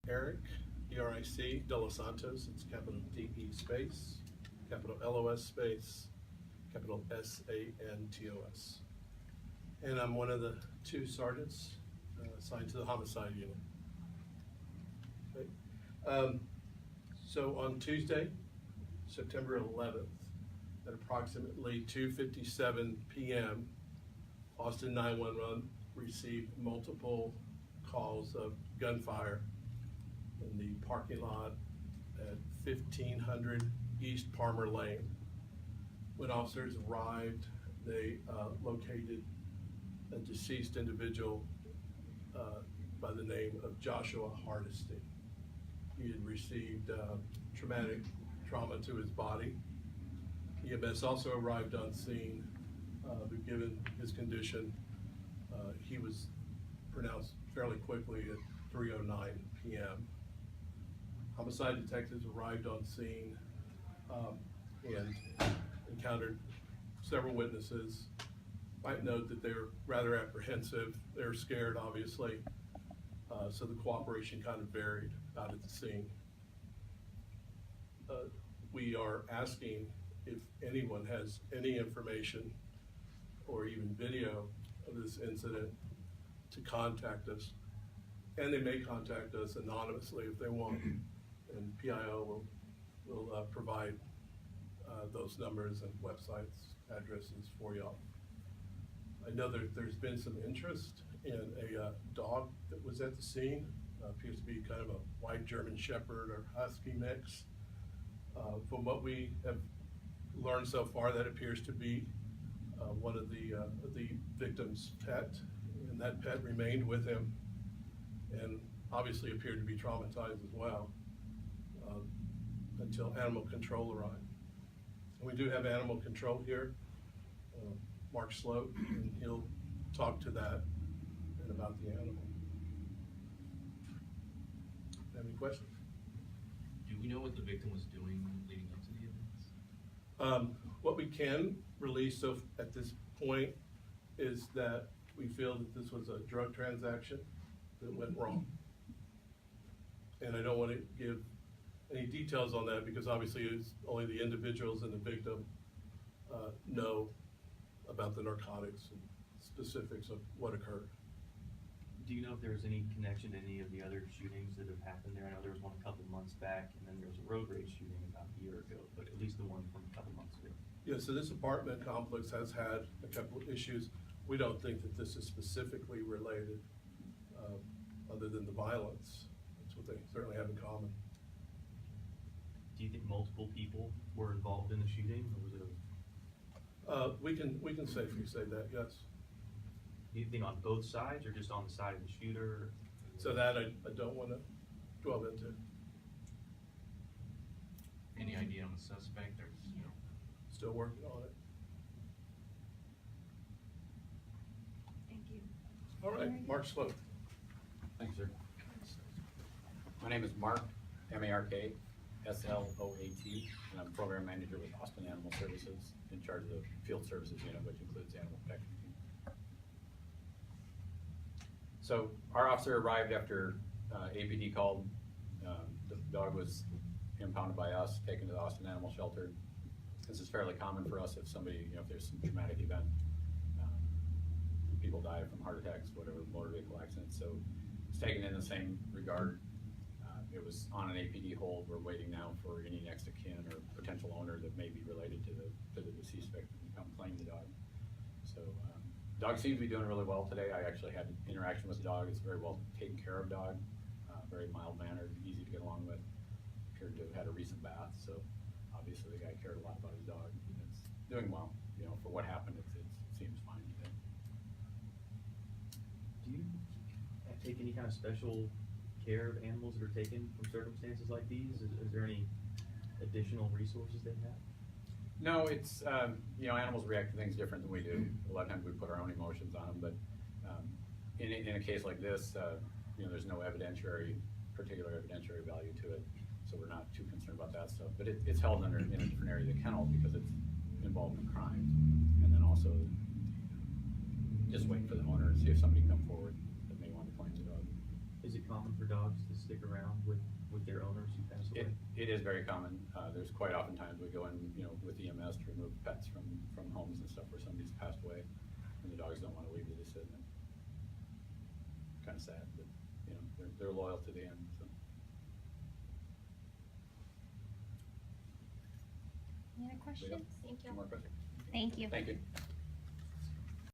Eric, E-R-I-C, de Los Santos, it's capital D-E space, capital L-O-S space, capital S-A-N-T-O-S. And I'm one of the two sergeants assigned to the homicide unit. Okay. So on Tuesday, September 11th, at approximately 2:57 p.m., Austin 911 received multiple calls of gunfire in the parking lot at 1500 East Palmer Lane. When officers arrived, they located a deceased individual by the name of Joshua Hardesty. He had received traumatic trauma to his body. EMS also arrived on scene, but given his condition, he was pronounced fairly quickly at 3:09 p.m. Homicide detectives arrived on scene and encountered several witnesses. Might note that they're rather apprehensive. They're scared, obviously, so the cooperation kind of varied out at the scene. We are asking if anyone has any information or even video of this incident to contact us, and they may contact us anonymously if they want, and PIO will provide those numbers and websites, addresses for y'all. I know there's been some interest in a dog that was at the scene. Appears to be kind of a white German Shepherd or Husky mix. From what we have learned so far, that appears to be one of the victim's pet, and that pet remained with him and obviously appeared to be traumatized as well until animal control arrived. And we do have animal control here, Mark Sloat, and he'll talk to that and about the animal. Have any questions? Do we know what the victim was doing leading up to the events? What we can release at this point is that we feel that this was a drug transaction that went wrong. And I don't want to give any details on that because obviously it's only the individuals and the victim know about the narcotics and specifics of what occurred. Do you know if there was any connection to any of the other shootings that have happened there? I know there was one a couple months back, and then there was a road rage shooting about a year ago, but at least the one from a couple months ago. Yeah, so this apartment complex has had a couple of issues. We don't think that this is specifically related, other than the violence. That's what they certainly have in common. Do you think multiple people were involved in the shooting, or was it We can safely say that, yes. do you think on both sides, or just on the side of the shooter? So that I don't want to dwell into. Any idea on the suspect? Or, Still working on it. Thank you. All right, Mark Sloat. Thanks, sir. My name is Mark, M-A-R-K, S-L-O-A-T, and I'm Program Manager with Austin Animal Services, in charge of the Field Services Unit, which includes the Animal Protection Team. So our officer arrived after APD called. The dog was impounded by us, taken to the Austin Animal Shelter. This is fairly common for us if somebody, if there's some traumatic event, people die from heart attacks, whatever, motor vehicle accidents. So it's taken in the same regard. It was on an APD hold. We're waiting now for any next of kin or potential owner that may be related to the deceased victim to come claim the dog. So dog seems to be doing really well today. I actually had an interaction with the dog. It's a very well taken care of dog, very mild mannered, easy to get along with. Appeared to have had a recent bath, so obviously the guy cared a lot about his dog. It's doing well. For what happened, it seems fine today. Do you take any kind of special care of animals that are taken from circumstances like these? Is there any additional resources they have? No, it's, animals react to things different than we do. A lot of times we put our own emotions on them, but in a case like this, there's no particular evidentiary value to it, so we're not too concerned about that stuff. But it's held in a different area of the kennel because it's involved in crimes, and then also just waiting for the owner to see if somebody can come forward that may want to claim the dog. Is it common for dogs to stick around with their owners who pass away? It is very common. There's quite often times we go in, with EMS to remove pets from homes and stuff where somebody's passed away, and the dogs don't wanna leave, they just sit in it. Kinda sad, but, they're loyal to the end, so. Any other We go. questions? Thank you. Two more questions? Thank you. Thank you.